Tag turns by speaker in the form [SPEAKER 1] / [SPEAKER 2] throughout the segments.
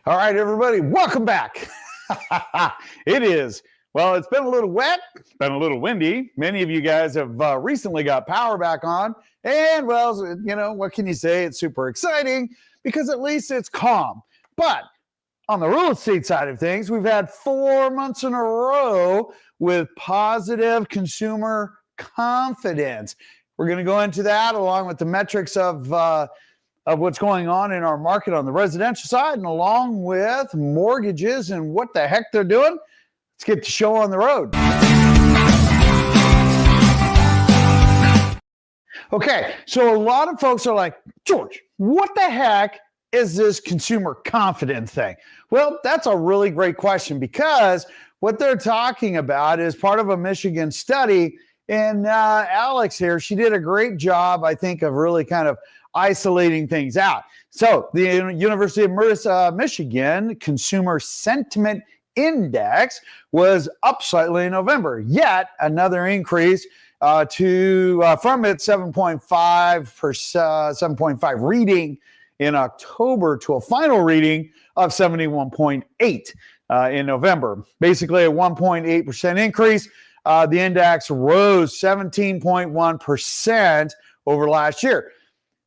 [SPEAKER 1] All right, everybody, welcome back. It's been a little wet, been a little windy. Many of you guys have recently got power back on. And, what can you say? It's super exciting because at least it's calm. But on the real estate side of things, we've had 4 months in a row with positive consumer confidence. We're going to go into that along with the metrics of what's going on in our market on the residential side and along with mortgages and what the heck they're doing. Let's get the show on the road. Okay, so a lot of folks are like, George, what the heck is this consumer confidence thing? Well, that's a really great question because what they're talking about is part of a Michigan study. And Alex here, she did a great job, I think, of really kind of isolating things out. So the University of Michigan Consumer Sentiment Index was up slightly in November, yet another increase from its 7.5 reading in October to a final reading of 71.8 in November. Basically a 1.8% increase. The index rose 17.1% over last year.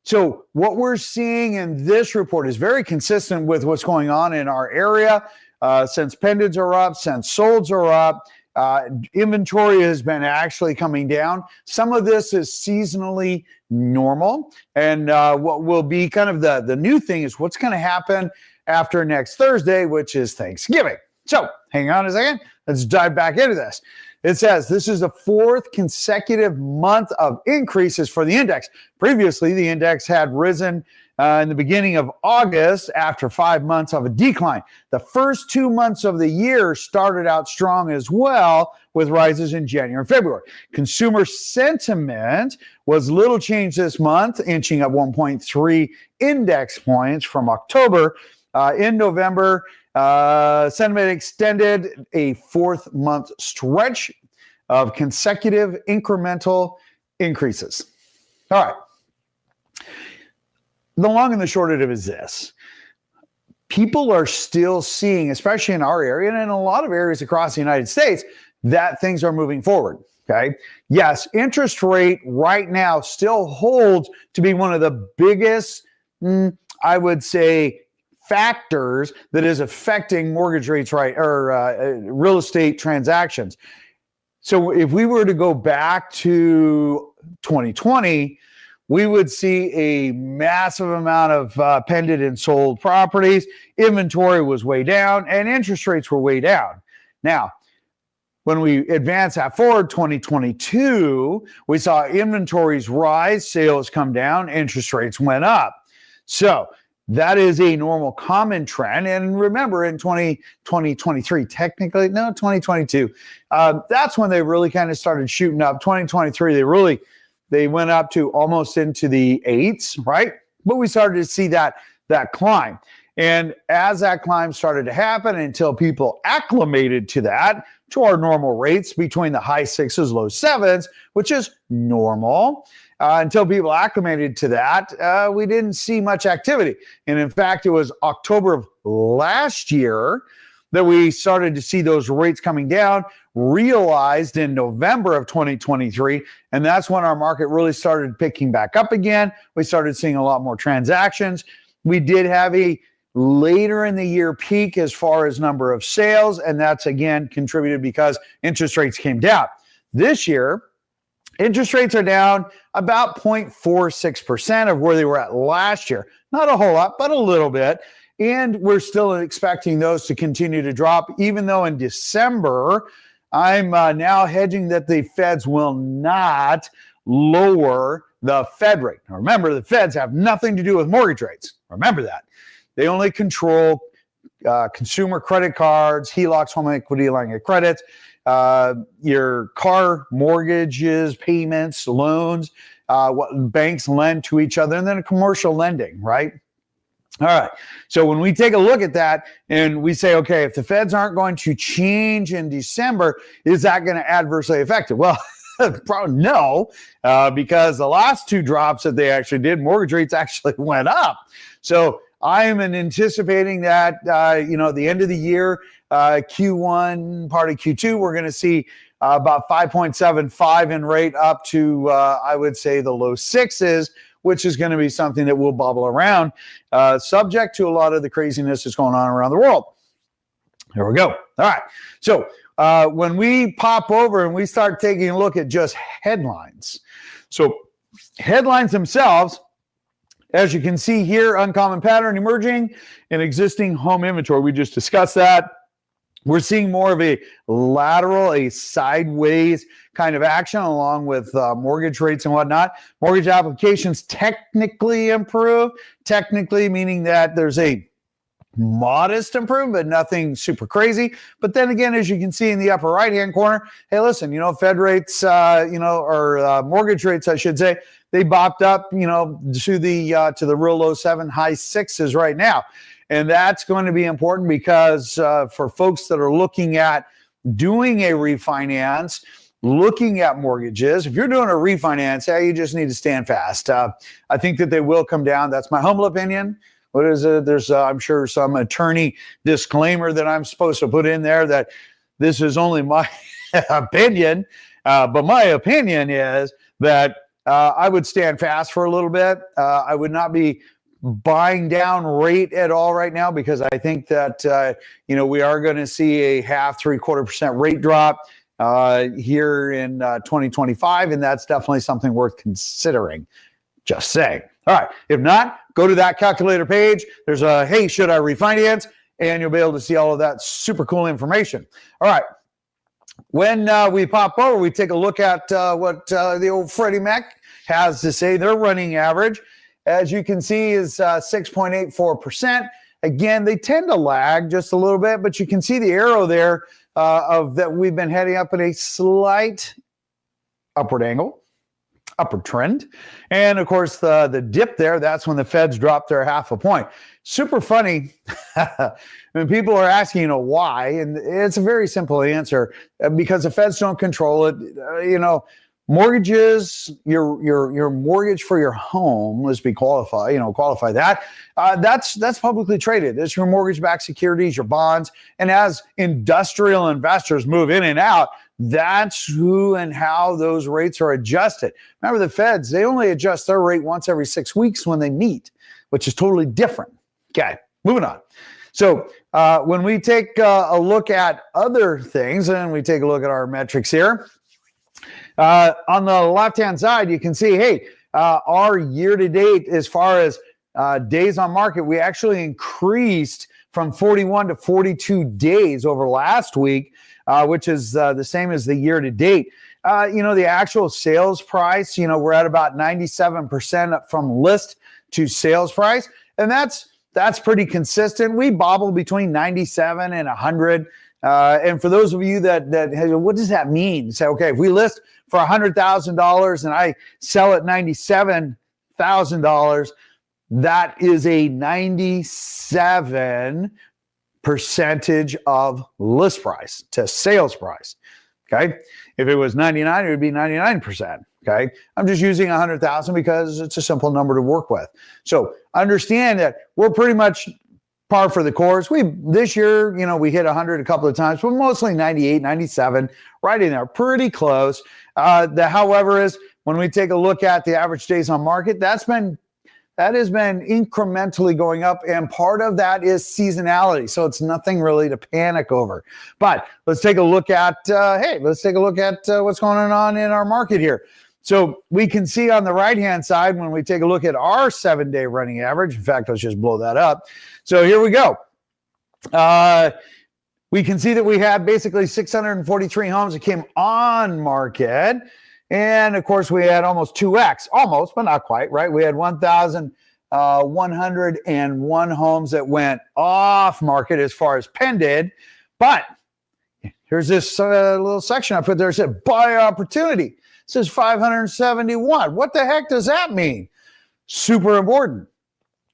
[SPEAKER 1] So what we're seeing in this report is very consistent with what's going on in our area. Since pendeds are up, since solds are up, inventory has been actually coming down. Some of this is seasonally normal. And what will be kind of the new thing is what's going to happen after next Thursday, which is Thanksgiving. So hang on a second. Let's dive back into this. It says this is the fourth consecutive month of increases for the index. Previously, the index had risen in the beginning of August after 5 months of a decline. The first 2 months of the year started out strong as well with rises in January and February. Consumer sentiment was little change this month, inching up 1.3 index points from October. In November, sentiment extended a 4th month stretch of consecutive incremental increases. All right. The long and the short of it is this. People are still seeing, especially in our area and in a lot of areas across the United States, that things are moving forward. Okay. Yes, interest rate right now still holds to be one of the biggest, I would say, factors that is affecting mortgage rates, real estate transactions. So if we were to go back to 2020, we would see a massive amount of pended and sold properties. Inventory was way down and interest rates were way down. Now, when we advance that forward, 2022, we saw inventories rise, sales come down, interest rates went up. So that is a normal common trend. And remember, in 2022, that's when they really kind of started shooting up. 2023, they went up to almost into the 8s, right? But we started to see that climb. And as that climb started to happen, until people acclimated to that, to our normal rates between the high 6s, low 7s, which is normal, until people acclimated to that, we didn't see much activity. And in fact, it was October of last year that we started to see those rates coming down, realized in November of 2023. And that's when our market really started picking back up again. We started seeing a lot more transactions. We did have a later in the year peak as far as number of sales. And that's again contributed because interest rates came down. This year, interest rates are down about 0.46% of where they were at last year. Not a whole lot, but a little bit. And we're still expecting those to continue to drop, even though in December, I'm now hedging that the feds will not lower the Fed rate. Now, remember, the feds have nothing to do with mortgage rates. Remember that. They only control consumer credit cards, HELOCs, home equity line of credits, your car mortgages, payments, loans, what banks lend to each other, and then commercial lending, right? All right. So when we take a look at that and we say, okay, if the feds aren't going to change in December, is that going to adversely affect it? Well, probably no, because the last two drops that they actually did, mortgage rates actually went up. So I am anticipating that, the end of the year, Q1, part of Q2, we're going to see about 5.75 in rate up to, I would say, the low sixes, which is going to be something that will bubble around, subject to a lot of the craziness that's going on around the world. Here we go. All right. So when we pop over and we start taking a look at just headlines. So headlines themselves, as you can see here, uncommon pattern emerging in existing home inventory. We just discussed that. We're seeing more of a lateral, a sideways kind of action along with mortgage rates and whatnot. Mortgage applications technically improve, technically meaning that there's a modest improvement, but nothing super crazy. But then again, as you can see in the upper right-hand corner, hey, listen, Fed rates, or mortgage rates, I should say, they bopped up, to the real low 7, high 6s right now. And that's going to be important because for folks that are looking at doing a refinance, looking at mortgages, if you're doing a refinance, you just need to stand fast. I think that they will come down. That's my humble opinion. What is it? There's, I'm sure, some attorney disclaimer that I'm supposed to put in there that this is only my opinion. But my opinion is that I would stand fast for a little bit. I would not be buying down rate at all right now because I think that, we are going to see a 0.5-0.75% rate drop here in 2025. And that's definitely something worth considering. Just saying. All right. If not, go to that calculator page. There's a, hey, should I refinance? And you'll be able to see all of that super cool information. All right. When we pop over, we take a look at what the old Freddie Mac has to say. Their running average, as you can see, is 6.84%. Again, they tend to lag just a little bit, but you can see the arrow there of that we've been heading up in a slight upward angle. Upward trend. And of course, the dip there, that's when the Feds dropped their 0.5 point. Super funny when people are asking, why? And it's a very simple answer because the Feds don't control it. Mortgages, your mortgage for your home, let's be qualify that. That's publicly traded. It's your mortgage-backed securities, your bonds. And as industrial investors move in and out, that's who and how those rates are adjusted. Remember, the Feds, they only adjust their rate once every 6 weeks when they meet, which is totally different. Okay, moving on. So when we take a look at other things, and we take a look at our metrics here, on the left-hand side, you can see, hey, our year-to-date, as far as days on market, we actually increased from 41 to 42 days over last week, which is the same as the year-to-date. The actual sales price, we're at about 97% from list to sales price, and that's pretty consistent. We bobble between 97 and 100. And for those of you that what does that mean? Say, okay, if we list for $100,000 and I sell at $97,000, that is a 97% of list price to sales price. Okay. If it was 99, it would be 99%. Okay. I'm just using 100,000 because it's a simple number to work with. So understand that we're pretty much par for the course. This year, we hit 100 a couple of times, but mostly 98, 97, right in there, pretty close. However, is when we take a look at the average days on market, that has been incrementally going up, and part of that is seasonality. So it's nothing really to panic over. But let's take a look at what's going on in our market here. So we can see on the right-hand side when we take a look at our 7-day running average. In fact, let's just blow that up. So here we go. We can see that we had basically 643 homes that came on market. And of course, we had almost 2x, almost, but not quite, right? We had 1,101 homes that went off market as far as pended. But here's this little section I put there that said buy opportunity. It says 571. What the heck does that mean? Super important.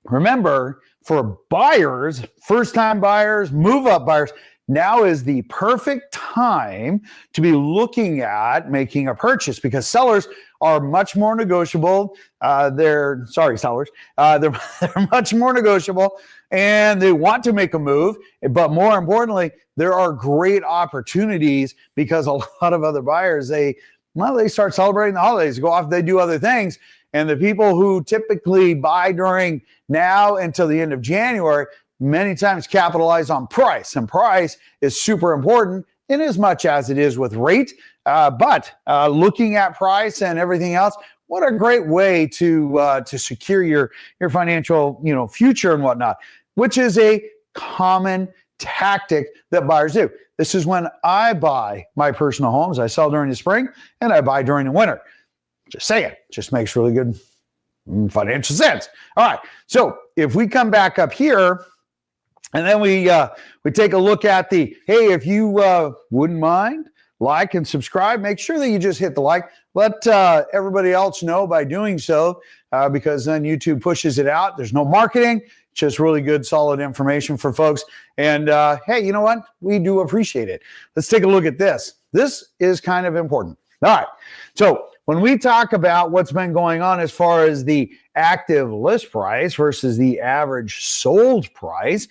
[SPEAKER 1] Remember, for buyers, first-time buyers, move-up buyers, now is the perfect time to be looking at making a purchase because sellers are much more negotiable. They're much more negotiable and they want to make a move. But more importantly, there are great opportunities because a lot of other buyers, they start celebrating the holidays, go off, they do other things. And the people who typically buy during now until the end of January, many times capitalize on price. And price is super important in as much as it is with rate. But looking at price and everything else, what a great way to secure your financial future and whatnot, which is a common tactic that buyers do. This is when I buy my personal homes. I sell during the spring and I buy during the winter. Just saying, just makes really good financial sense. All right, so if we come back up here and then we take a look at hey, if you wouldn't mind, like and subscribe, make sure that you just hit the like. Let everybody else know by doing so because then YouTube pushes it out. There's no marketing, just really good, solid information for folks. And hey, you know what? We do appreciate it. Let's take a look at this. This is kind of important. All right, so when we talk about what's been going on as far as the active list price versus the average sold price,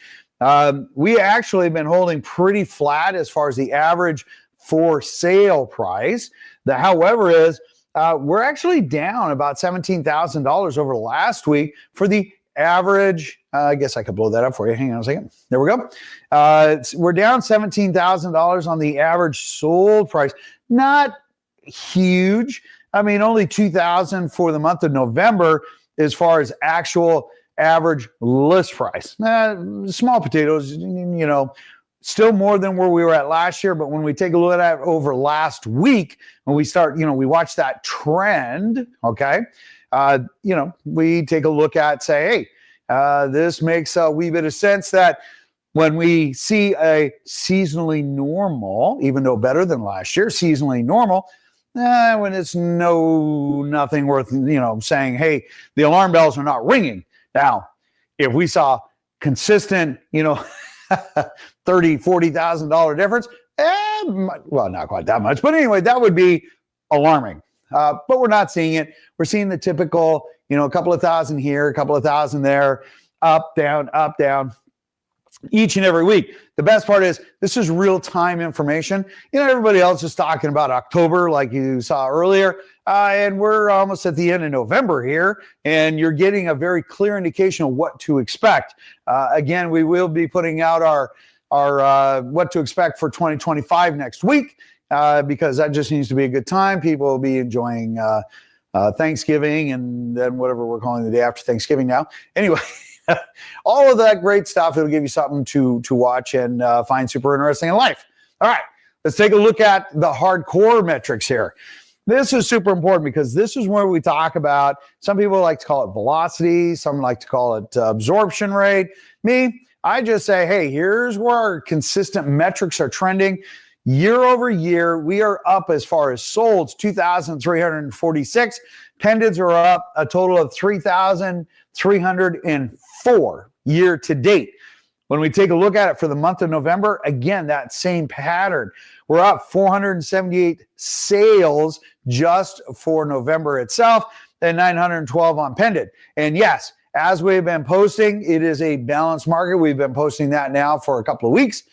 [SPEAKER 1] we actually have been holding pretty flat as far as the average for sale price. However, we're actually down about $17,000 over last week for the average. I guess I could blow that up for you. Hang on a second. There we go. We're down $17,000 on the average sold price. Not huge. I mean, only $2,000 for the month of November as far as actual average list price. Small potatoes, still more than where we were at last year. But when we take a look at it over last week, when we start, we watch that trend, okay? We take a look at, say, hey, this makes a wee bit of sense that when we see a seasonally normal, even though better than last year, seasonally normal, when it's nothing worth, saying, hey, the alarm bells are not ringing. Now, if we saw consistent, $30,000, $40,000 difference, well, not quite that much, but anyway, that would be alarming. But we're not seeing it. We're seeing the typical, a couple of thousand here, a couple of thousand there, up, down, each and every week. The best part is this is real-time information. Everybody else is talking about October like you saw earlier, and we're almost at the end of November here, and you're getting a very clear indication of what to expect. Again, we will be putting out our what to expect for 2025 next week because that just needs to be a good time. People will be enjoying Thanksgiving and then whatever we're calling the day after Thanksgiving now. Anyway, all of that great stuff. It'll give you something to watch and find super interesting in life. All right, let's take a look at the hardcore metrics here. This is super important because this is where we talk about, some people like to call it velocity, some like to call it absorption rate. Me, I just say, hey, here's where our consistent metrics are trending. Year over year, we are up as far as solds, 2,346. Pendeds are up a total of 3,304 year to date. When we take a look at it for the month of November, again, that same pattern. We're up 478 sales just for November itself, and 912 on Pended. And yes, as we've been posting, it is a balanced market. We've been posting that now for a couple of weeks.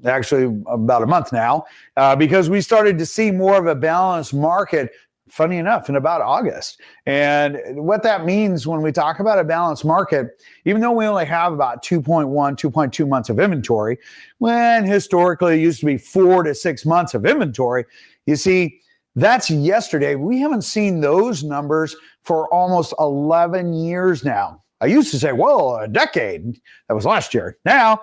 [SPEAKER 1] Actually about a month now, because we started to see more of a balanced market, funny enough, in about August. And what that means when we talk about a balanced market, even though we only have about 2.2 months of inventory, when historically it used to be 4 to 6 months of inventory, you see, that's yesterday. We haven't seen those numbers for almost 11 years now. I used to say, well, a decade. That was last year. Now,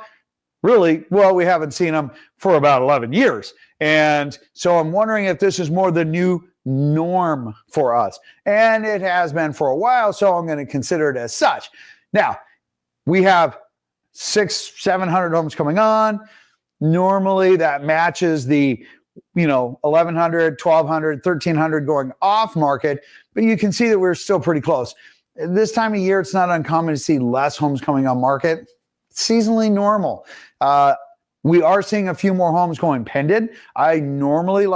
[SPEAKER 1] really, well, we haven't seen them for about 11 years. And so I'm wondering if this is more the new norm for us. And it has been for a while, so I'm going to consider it as such. Now, we have 600-700 homes coming on. Normally, that matches the 1,100, 1,200, 1,300 going off market. But you can see that we're still pretty close. This time of year, it's not uncommon to see less homes coming on market. Seasonally normal. We are seeing a few more homes going pended. I normally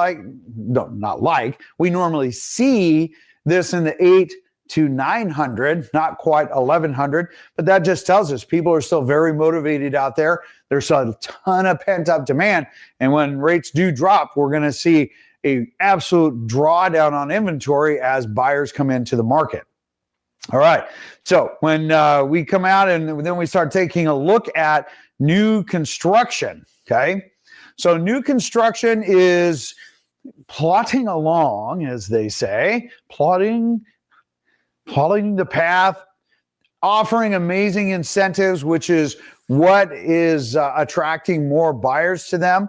[SPEAKER 1] we normally see this in the 8 to 900, not quite 1100, but that just tells us people are still very motivated out there. There's a ton of pent up demand. And when rates do drop, we're going to see a absolute drawdown on inventory as buyers come into the market. All right. So when we come out and then we start taking a look at new construction, okay? So new construction is plotting along, as they say, plotting the path, offering amazing incentives, which is what is attracting more buyers to them,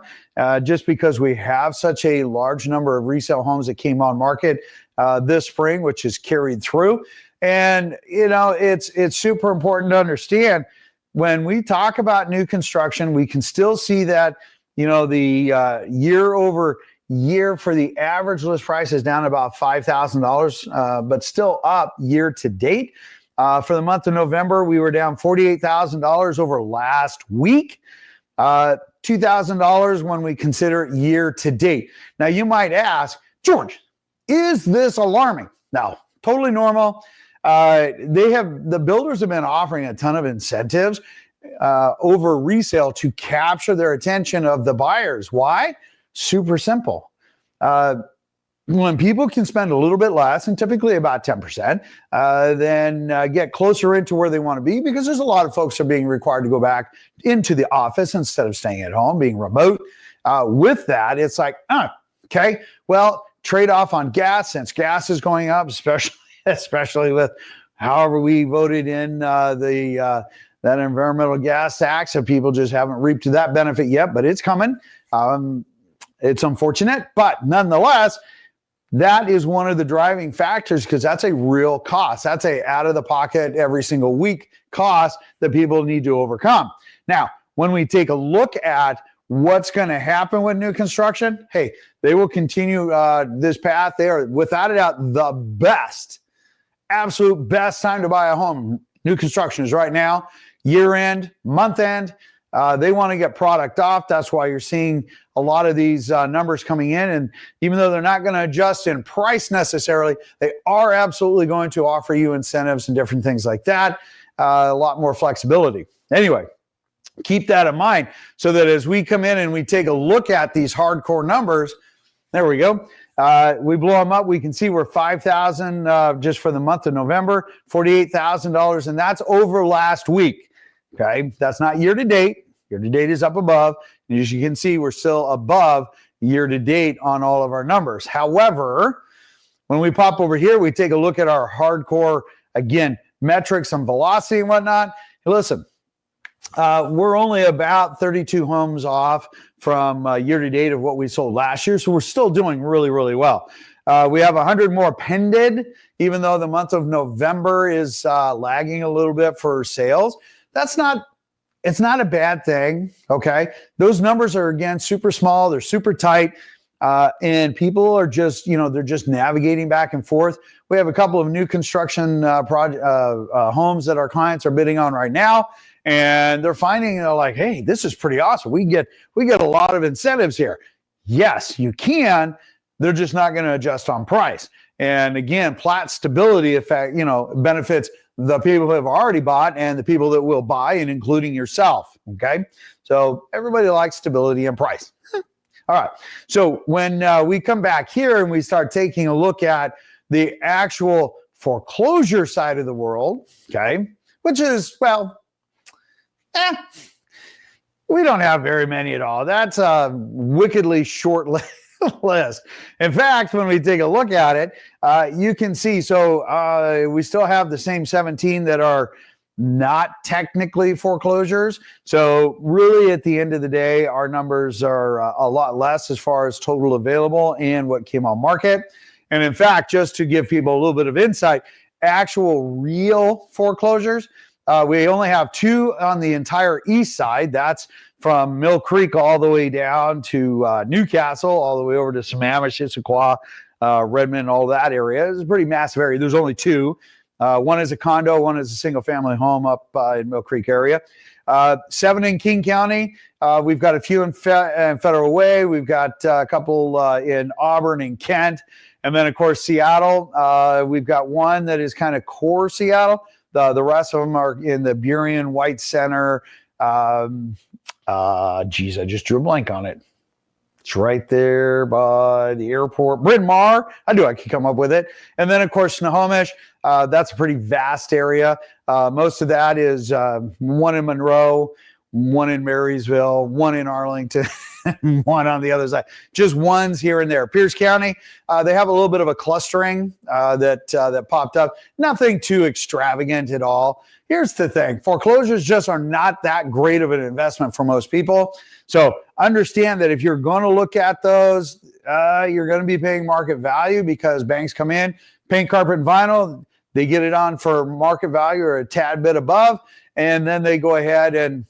[SPEAKER 1] just because we have such a large number of resale homes that came on market this spring, which is carried through. And, it's super important to understand when we talk about new construction, we can still see that, the year over year for the average list price is down about $5,000, but still up year to date. For the month of November, we were down $48,000 over last week, $2,000 when we consider year to date. Now, you might ask, George, is this alarming? No, totally normal. The builders have been offering a ton of incentives over resale to capture their attention of the buyers. Why? Super simple. When people can spend a little bit less, and typically about 10%, then get closer into where they want to be, because there's a lot of folks are being required to go back into the office instead of staying at home, being remote. With that, it's like, okay, well, trade off on gas, since gas is going up, especially with however we voted in that environmental gas tax. So people just haven't reaped that benefit yet, but it's coming. It's unfortunate, but nonetheless, that is one of the driving factors, because that's a real cost. That's a out of the pocket every single week cost that people need to overcome. Now, when we take a look at what's going to happen with new construction, hey, they will continue this path. They are, without a doubt, the best, absolute best time to buy a home. New construction is right now, year end, month end. They want to get product off. That's why you're seeing a lot of these numbers coming in. And even though they're not going to adjust in price necessarily, they are absolutely going to offer you incentives and different things like that. A lot more flexibility. Anyway, keep that in mind, so that as we come in and we take a look at these hardcore numbers, there we go. We blow them up. We can see we're $5,000 just for the month of November, $48,000, and that's over last week. Okay, that's not year to date. Year to date is up above. And as you can see, we're still above year to date on all of our numbers. However, when we pop over here, we take a look at our hardcore, again, metrics and velocity and whatnot. Listen, we're only about 32 homes off from year to date of what we sold last year. So we're still doing really, really well. We have 100 more pended, even though the month of November is lagging a little bit for sales. It's not a bad thing, okay? Those numbers are, again, super small. They're super tight, and people are just, they're just navigating back and forth. We have a couple of new construction homes that our clients are bidding on right now, and they're finding, like, hey, this is pretty awesome. We get a lot of incentives here. Yes, you can. They're just not going to adjust on price. And again, plat stability effect, benefits the people who have already bought and the people that will buy, and including yourself. Okay. So everybody likes stability and price. All right. So when we come back here and we start taking a look at the actual foreclosure side of the world, okay, which is, we don't have very many at all. That's a wickedly short list. In fact, when we take a look at it, you can see, so we still have the same 17 that are not technically foreclosures. So really, at the end of the day, our numbers are a lot less as far as total available and what came on market. And in fact, just to give people a little bit of insight, actual real foreclosures, we only have 2 on the entire east side. That's from Mill Creek all the way down to Newcastle, all the way over to Sammamish, Issaquah, Redmond, all that area. It's a pretty massive area. There's only 2. One is a condo, one is a single family home up in Mill Creek area. 7 in King County. We've got a few in Federal Way. We've got a couple in Auburn and Kent. And then, of course, Seattle. We've got one that is kind of core Seattle. The rest of them are in the Burien White Center. Geez, I just drew a blank on it. It's right there by the airport. Bryn Mawr. I can come up with it. And then, of course, Snohomish. That's a pretty vast area. Most of that is one in Monroe, one in Marysville, one in Arlington, one on the other side. Just ones here and there. Pierce County, they have a little bit of a clustering that popped up. Nothing too extravagant at all. Here's the thing. Foreclosures just are not that great of an investment for most people. So understand that if you're going to look at those, you're going to be paying market value because banks come in, paint, carpet, and vinyl. They get it on for market value or a tad bit above, and then they go ahead and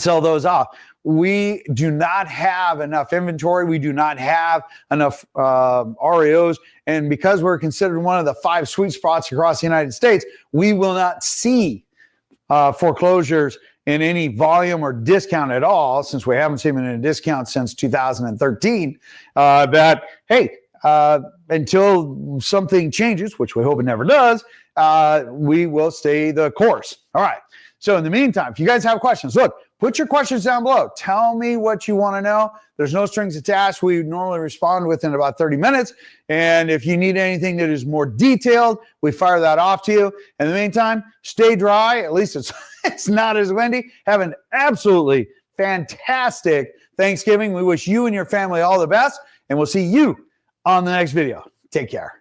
[SPEAKER 1] sell those off. We do not have enough inventory. We do not have enough REOs. And because we're considered one of the 5 sweet spots across the United States, we will not see foreclosures in any volume or discount at all, since we haven't seen them in a discount since 2013. Until something changes, which we hope it never does, we will stay the course. All right. So in the meantime, if you guys have questions, look, put your questions down below. Tell me what you want to know. There's no strings attached. We normally respond within about 30 minutes. And if you need anything that is more detailed, we fire that off to you. In the meantime, stay dry. At least it's not as windy. Have an absolutely fantastic Thanksgiving. We wish you and your family all the best, and we'll see you on the next video. Take care.